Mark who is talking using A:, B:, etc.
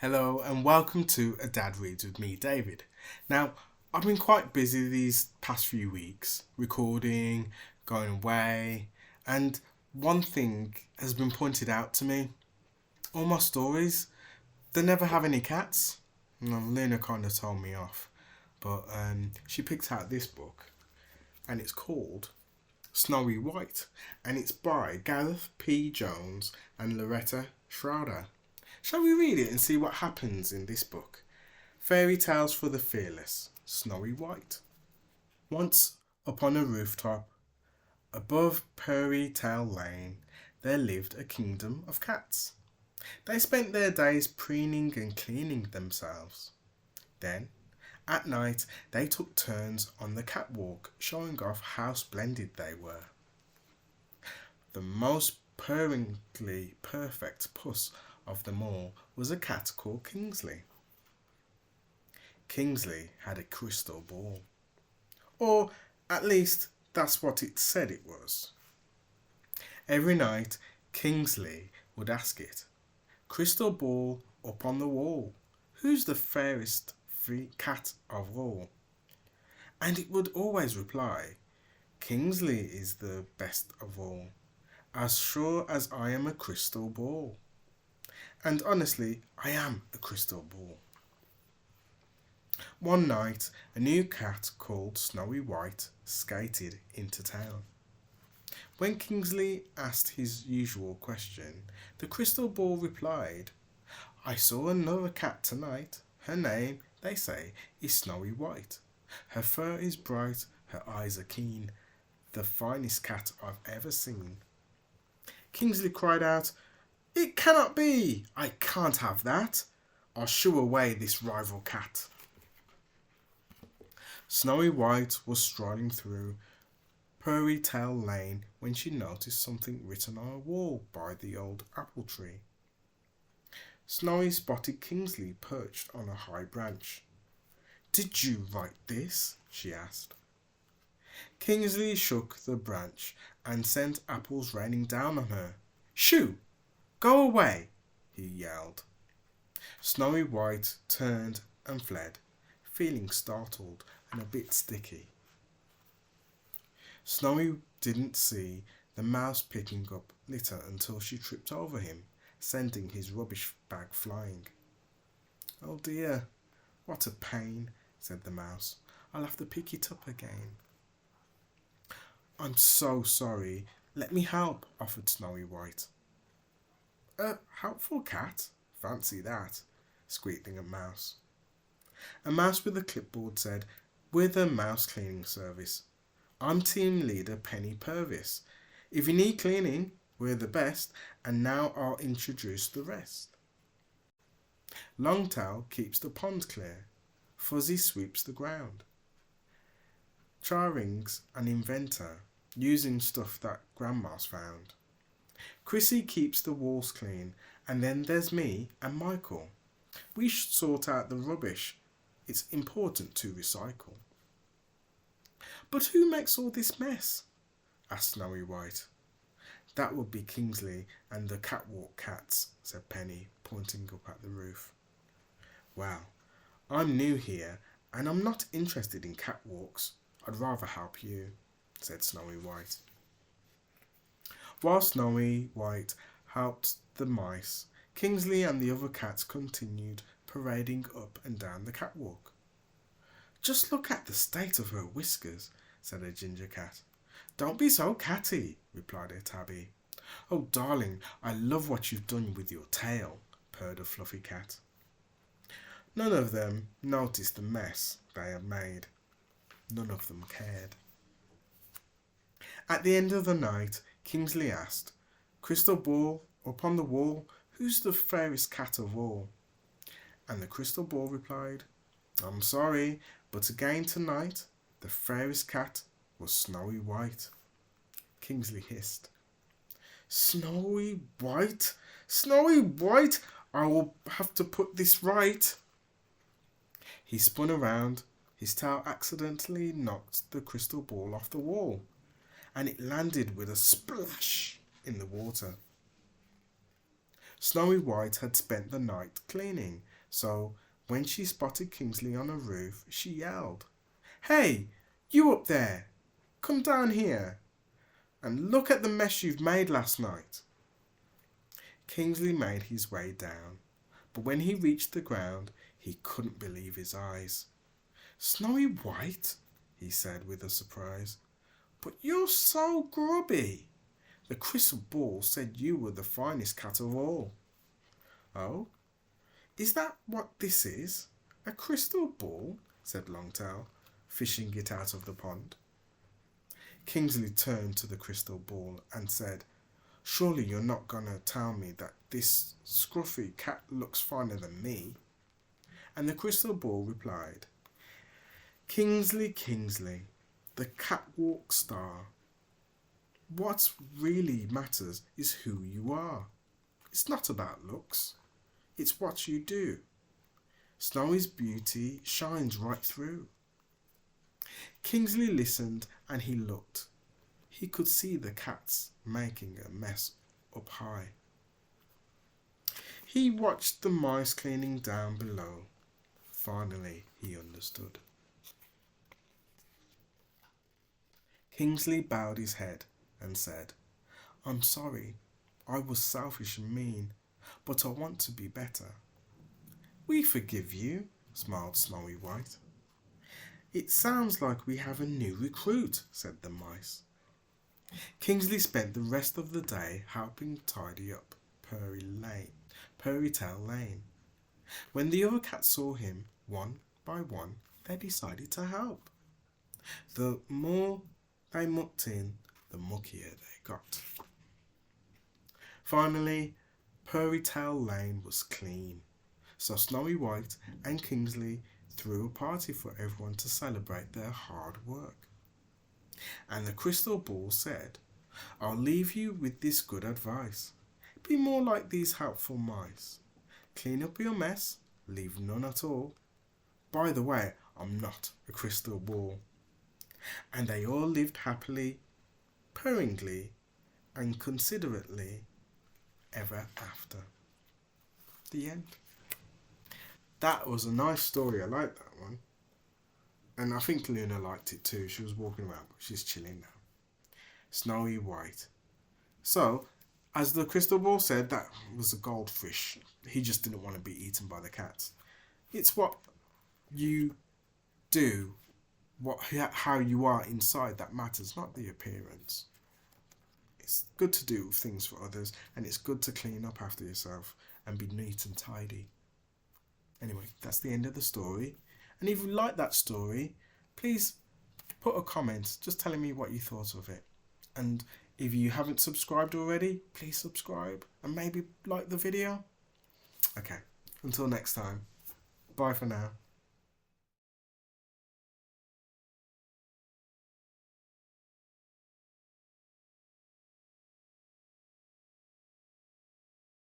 A: Hello and welcome to A Dad Reads with me, David. Now, I've been quite busy these past few weeks, recording, going away, and one thing has been pointed out to me. All my stories, they never have any cats. Luna kind of told me off, but she picked out this book, and it's called Snowy White, and it's by Gareth P. Jones and Loretta Schroeder. Shall we read it and see what happens in this book? Fairy Tales for the Fearless, Snowy White. Once upon a rooftop, above Prairie Tail Lane, there lived a kingdom of cats. They spent their days preening and cleaning themselves. Then, at night, they took turns on the catwalk, showing off how splendid they were. The most purringly perfect puss of them all was a cat called Kingsley. Kingsley had a crystal ball. Or, at least, that's what it said it was. Every night, Kingsley would ask it, "Crystal ball up on the wall, who's the fairest cat of all?" And it would always reply, "Kingsley is the best of all, as sure as I am a crystal ball." And honestly, I am a crystal ball. One night, a new cat called Snowy White skated into town. When Kingsley asked his usual question, the crystal ball replied, "I saw another cat tonight. Her name, they say, is Snowy White. Her fur is bright, her eyes are keen. The finest cat I've ever seen." Kingsley cried out, "It cannot be! I can't have that! I'll shoo away this rival cat." Snowy White was strolling through Prairie Tail Lane when she noticed something written on a wall by the old apple tree. Snowy spotted Kingsley perched on a high branch. "Did you write this?" she asked. Kingsley shook the branch and sent apples raining down on her. "Shoo! Go away!" he yelled. Snowy White turned and fled, feeling startled and a bit sticky. Snowy didn't see the mouse picking up litter until she tripped over him, sending his rubbish bag flying. "Oh dear, what a pain," said the mouse. "I'll have to pick it up again." "I'm so sorry. Let me help," offered Snowy White. "A helpful cat? Fancy that," squeaked a mouse. A mouse with a clipboard said, "We're the mouse cleaning service. I'm team leader Penny Purvis. If you need cleaning, we're the best, and now I'll introduce the rest. Longtail keeps the pond clear. Fuzzy sweeps the ground. Charring's an inventor, using stuff that Grandma's found. Chrissy keeps the walls clean, and then there's me and Michael. We sort out the rubbish. It's important to recycle." "But who makes all this mess?" asked Snowy White. "That would be Kingsley and the catwalk cats," said Penny, pointing up at the roof. "Well, I'm new here, and I'm not interested in catwalks. I'd rather help you," said Snowy White. While Snowy White helped the mice, Kingsley and the other cats continued parading up and down the catwalk. "Just look at the state of her whiskers," said a ginger cat. "Don't be so catty," replied a tabby. "Oh, darling, I love what you've done with your tail," purred a fluffy cat. None of them noticed the mess they had made. None of them cared. At the end of the night, Kingsley asked, "Crystal ball up on the wall, who's the fairest cat of all?" And the crystal ball replied, "I'm sorry, but again tonight, the fairest cat was Snowy White." Kingsley hissed, "Snowy White? Snowy White? I will have to put this right." He spun around. His tail accidentally knocked the crystal ball off the wall, and it landed with a splash in the water. Snowy White had spent the night cleaning, So when she spotted Kingsley on a roof, she yelled, "Hey, you up there! Come down here and look at the mess you've made last night." Kingsley made his way down, but when he reached the ground, he couldn't believe his eyes. "Snowy White," he said with a surprise, "but you're so grubby. The crystal ball said you were the finest cat of all." "Oh, is that what this is? A crystal ball?" said Longtail, fishing it out of the pond. Kingsley turned to the crystal ball and said, "Surely you're not going to tell me that this scruffy cat looks finer than me?" And the crystal ball replied, "Kingsley, Kingsley, the catwalk star. What really matters is who you are. It's not about looks. It's what you do. Snowy's beauty shines right through." Kingsley listened and he looked. He could see the cats making a mess up high. He watched the mice cleaning down below. Finally, he understood. Kingsley bowed his head and said, "I'm sorry. I was selfish and mean, but I want to be better." "We forgive you," smiled Snowy White. "It sounds like we have a new recruit," said the mice. Kingsley spent the rest of the day helping tidy up Purry-tail Lane. When the other cats saw him, one by one, they decided to help. The more they mucked in, the muckier they got. Finally, Purry-tail Lane was clean, so Snowy White and Kingsley threw a party for everyone to celebrate their hard work. And the crystal ball said, "I'll leave you with this good advice. Be more like these helpful mice. Clean up your mess, leave none at all. By the way, I'm not a crystal ball." And they all lived happily, purringly, and considerately ever after. The end. That was a nice story. I like that one. And I think Luna liked it too. She was walking around, but she's chilling now. Snowy White. So, as the crystal ball said, that was a goldfish. He just didn't want to be eaten by the cats. It's what you do, how you are inside that matters, not the appearance. It's good to do things for others, and it's good to clean up after yourself and be neat and tidy. Anyway, that's the end of the story. And if you like that story, please put a comment just telling me what you thought of it. And if you haven't subscribed already, please subscribe and maybe like the video. Okay, until next time. Bye for now.